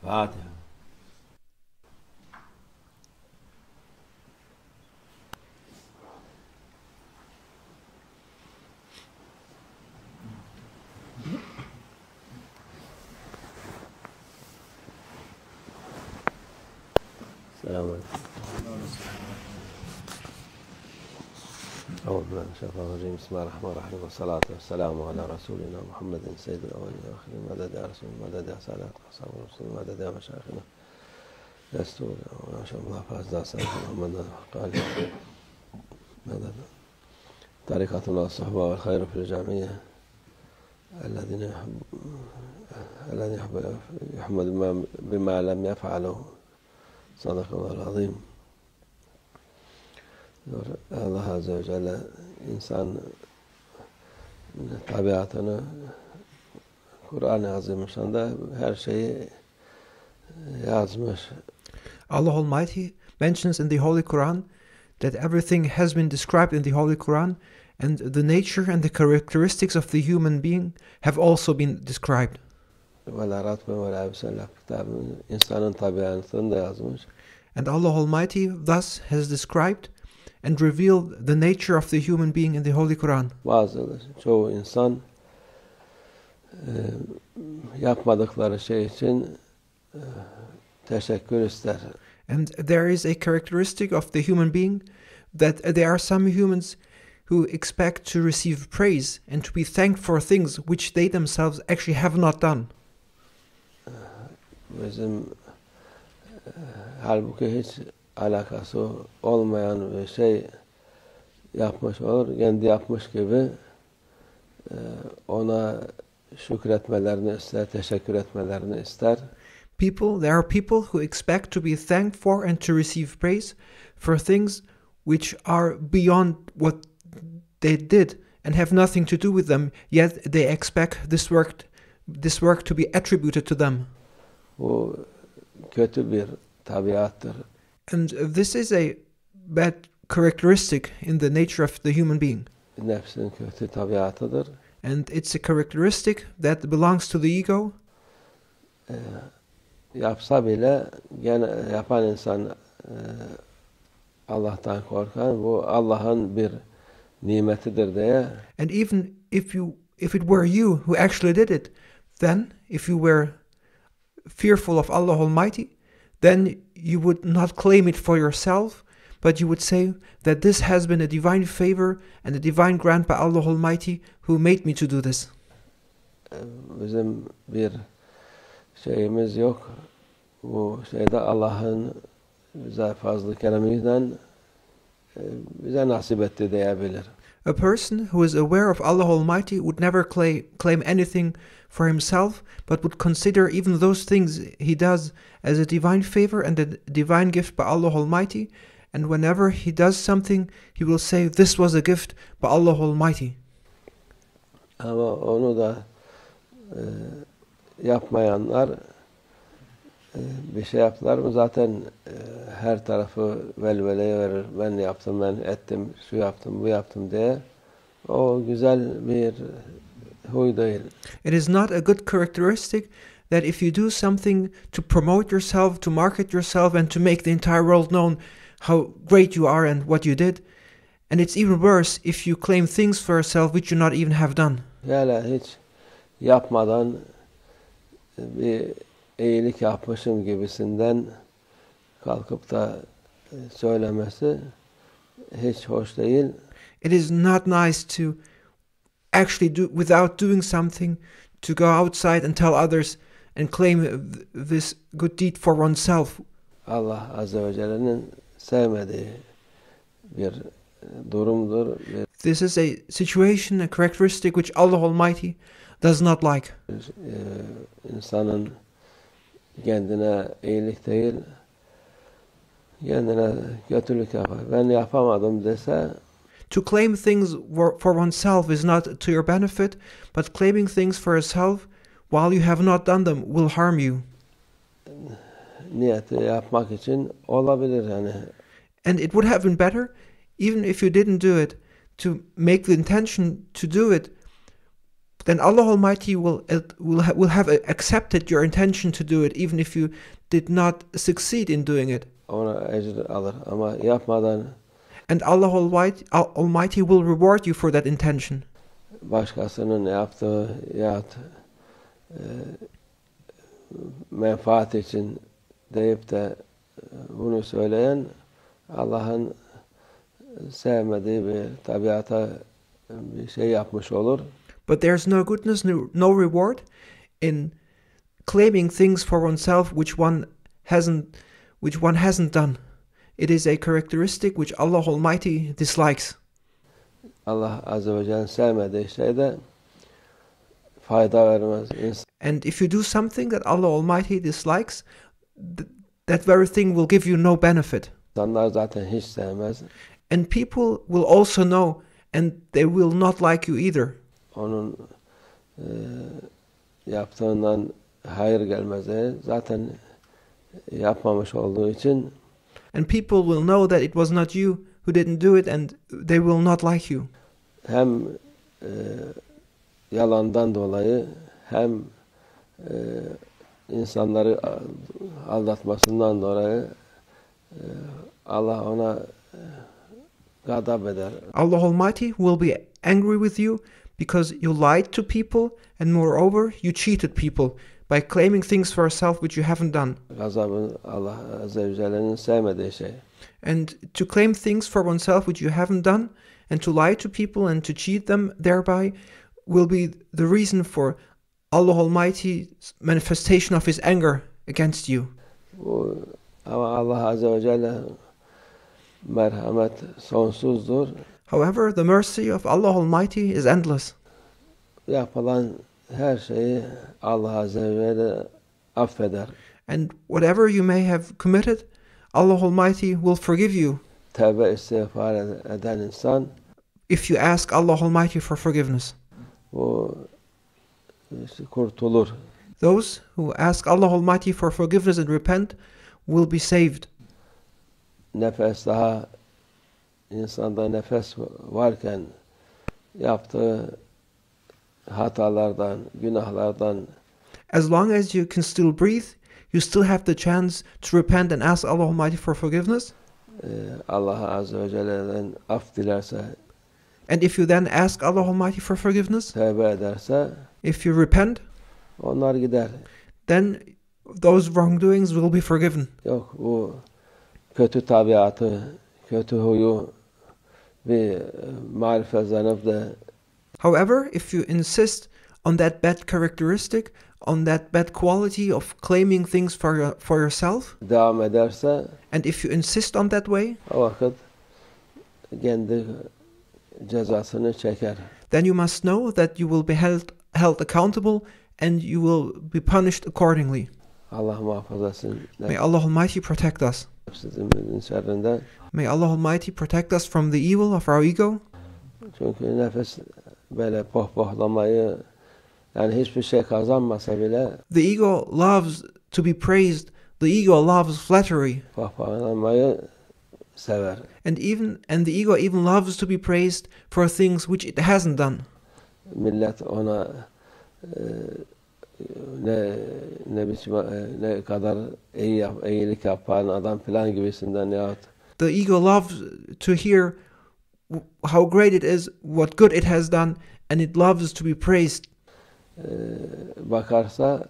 Fatiha. Selamun Aleyküm. أعوذ بالله من الشيطان الرجيم بسم الله الرحمن الرحيم والصلاة والسلام على رسولنا محمد سيد الأولين والآخرين مدد يا رسول مدد يا سادات أصحاب الرسول مدد يا مشايخنا يستور ما شاء الله فأزدى سيد محمد قال مدد طريقتنا الصحبة والخير في الجميع الذين يحمد بما لم يفعله صدق الله العظيم. Allah Azze ve Celle insan tabiatını Kur'an-ı Azimüşşan'da her şeyi yazmış. Allah Almighty mentions in the Holy Quran that everything has been described in the Holy Quran, and the nature and the characteristics of the human being have also been described. İnsanın tabiatını da yazmış. And Allah Almighty thus has described and revealed the nature of the human being in the Holy Quran. Çoğu insan yapmadıkları şey için teşekkür ister. And there is a characteristic of the human being that there are some humans who expect to receive praise and to be thanked for things which they themselves actually have not done. Bizim halbuki hiç alakası olmayan bir şey yapmış olur. Kendi yapmış gibi ona şükretmelerini ister, teşekkür etmelerini ister. There are people who expect to be thanked for and to receive praise for things which are beyond what they did and have nothing to do with them, yet they expect this work to be attributed to them. Bu kötü bir tabiattır. And this is a bad characteristic in the nature of the human being. Nefsin kötü tabiatıdır. And it's a characteristic that belongs to the ego. Yapsa bile gene yapan insan Allah'tan korkan, bu Allah'ın bir nimetidir diye. And even if it were you who actually did it, then if you were fearful of Allah Almighty, then you would not claim it for yourself, but you would say that this has been a divine favor and a divine grant by Allah Almighty who made me to do this. Bizim bir şeyimiz yok. Bu şeyde Allah'ın bize fazla keremiyle bize nasip etti diyebilir. A person who is aware of Allah Almighty would never claim anything for himself, but would consider even those things he does as a divine favor and a divine gift by Allah Almighty, and whenever he does something, he will say, this was a gift by Allah Almighty. Ama onu da yapmayanlar bir şey yaptılar mı zaten her tarafı velveleye verir. Ben yaptım, ben ettim, şu yaptım, bu yaptım diye. O güzel bir huy değil. It is not a good characteristic that if you do something to promote yourself, to market yourself, and to make the entire world known how great you are and what you did. And it's even worse if you claim things for yourself which you not even have done. Yani hiç yapmadan bir iyilik yapmışım gibisinden kalkıp da söylemesi hiç hoş değil. It is not nice to actually do without doing something, to go outside and tell others and claim this good deed for oneself. Allah Azze ve Celle'nin sevmediği bir durumdur. This is a situation, a characteristic which Allah Almighty does not like. İnsanın kendine iyilik değil, kendine kötülük yapar. Ben yapamadım dese, to claim things for oneself is not to your benefit, but claiming things for yourself while you have not done them will harm you. Niyeti yapmak için olabilir yani. And it would have been better, even if you didn't do it, to make the intention to do it then Allah Almighty will have accepted your intention to do it, even if you did not succeed in doing it. Ona ecir alır. Ama yapmadan And Allah Almighty will reward you for that intention. başkasının yaptığı ya menfaat için deyip de bunu söyleyen Allah'ın sevmediği bir tabiata bir şey yapmış olur. But there's no goodness, no reward in claiming things for oneself which one hasn't done. It is a characteristic which Allah Almighty dislikes. Allah Azze ve Celle'nin sevmediği şey de fayda vermez. And if you do something that Allah Almighty dislikes, that very thing will give you no benefit. İnsanlar zaten hiç sevmez. And people will also know, and they will not like you either. Onun yaptığından hayır gelmez. Zaten yapmamış olduğu için. And people will know that it was not you who didn't do it, and they will not like you. Hem yalandan dolayı hem insanları aldatmasından dolayı Allah ona gadap eder. Allah Almighty will be angry with you because you lied to people, and moreover you cheated people by claiming things for yourself which you haven't done. Gazabı Allah Azze ve Celle'nin sevmediği şey. And to claim things for oneself which you haven't done, and to lie to people and to cheat them thereby, will be the reason for Allah Almighty's manifestation of His anger against you. Ama Allah Azze ve Celle merhamet sonsuzdur. However, the mercy of Allah Almighty is endless. Yapılan her şeyi Allah Azze ve Celle affeder. And whatever you may have committed, Allah Almighty will forgive you Tevbe istiğfar eden insan if you ask Allah Almighty for forgiveness. bu kurtulur. Those who ask Allah Almighty for forgiveness and repent will be saved. Nefes daha insanda nefes varken yaptığı hatalardan, günahlardan As long as you can still breathe, you still have the chance to repent and ask Allah Almighty for forgiveness. Allah Azze ve Celle'den af dilerse, And if you then ask Allah Almighty for forgiveness, tevbe ederse if you repent, onlar gider. then those wrongdoings will be forgiven. Yok bu kötü tabiatı, kötü huyu bir marifet zanıp da However, if you insist on that bad characteristic, on that bad quality of claiming things for yourself, devam ederse and if you insist on that way, o vakit kendi cezasını çeker. then you must know that you will be held accountable and you will be punished accordingly. Allah muhafaza etsin. May Allah Almighty protect us. Nefsimizin şerrinden. May Allah Almighty protect us from the evil of our ego. Çünkü nefes böyle pohpohlamayı, yani hiçbir şey kazanmasa bile The ego loves to be praised. The ego loves flattery. pohpohlamayı sever. And the ego even loves to be praised for things which it hasn't done. Millet ona ne biçim ne kadar iyilik yapan adam falan gibisinden yahut The ego loves to hear how great it is, what good it has done, and it loves to be praised. Bakarsa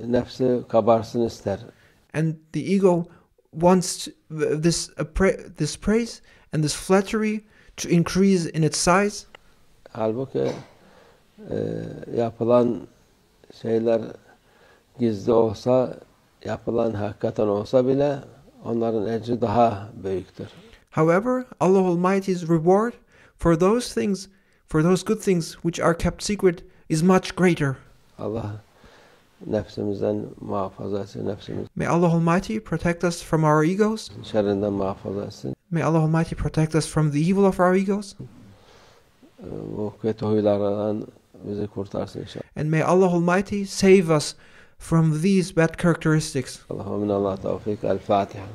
nefsi kabarsın ister. And the ego wants this praise and this flattery to increase in its size. Halbuki yapılan şeyler gizli olsa, yapılan hakikaten olsa bile onların ecri daha büyüktür. However, Allah Almighty's reward for those things, for those good things which are kept secret, is much greater. Allah nefsimizden muhafaza etsin, nefsimiz May Allah Almighty protect us from our egos. şerrinden muhafaza etsin. May Allah Almighty protect us from the evil of our egos. Bu kötü huylardan bizi kurtarsın inşallah. And may Allah Almighty save us from these bad characteristics. Allahümme minallah tevfik. El Fatiha.